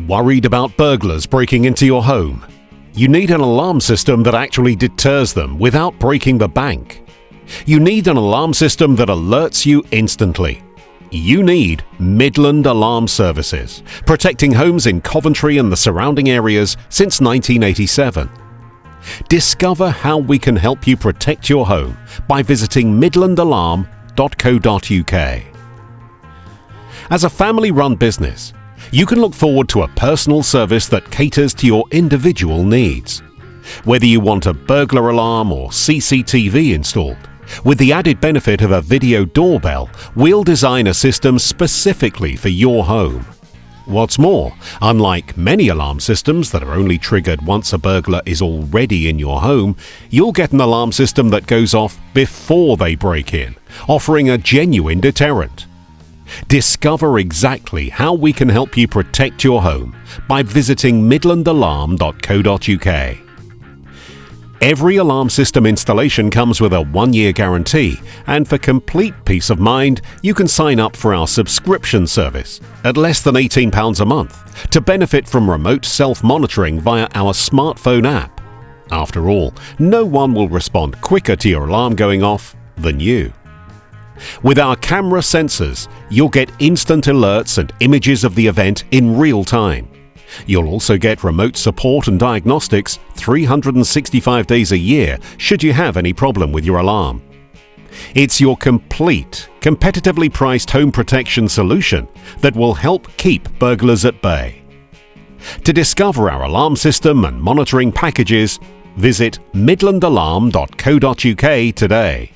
Worried about burglars breaking into your home? You need an alarm system that actually deters them without breaking the bank. You need an alarm system that alerts you instantly. You need Midland Alarm Services, protecting homes in Coventry and the surrounding areas since 1987. Discover how we can help you protect your home by visiting midlandalarm.co.uk. As a family-run business, you can look forward to a personal service that caters to your individual needs. Whether you want a burglar alarm or CCTV installed, with the added benefit of a video doorbell, we'll design a system specifically for your home. What's more, unlike many alarm systems that are only triggered once a burglar is already in your home, you'll get an alarm system that goes off before they break in, offering a genuine deterrent. Discover exactly how we can help you protect your home by visiting midlandalarm.co.uk. Every alarm system installation comes with a 1-year guarantee, and for complete peace of mind, you can sign up for our subscription service at less than £18 a month to benefit from remote self-monitoring via our smartphone app. After all, no one will respond quicker to your alarm going off than you. With our camera sensors, you'll get instant alerts and images of the event in real time. You'll also get remote support and diagnostics 365 days a year should you have any problem with your alarm. It's your complete, competitively priced home protection solution that will help keep burglars at bay. To discover our alarm system and monitoring packages, visit midlandalarm.co.uk today.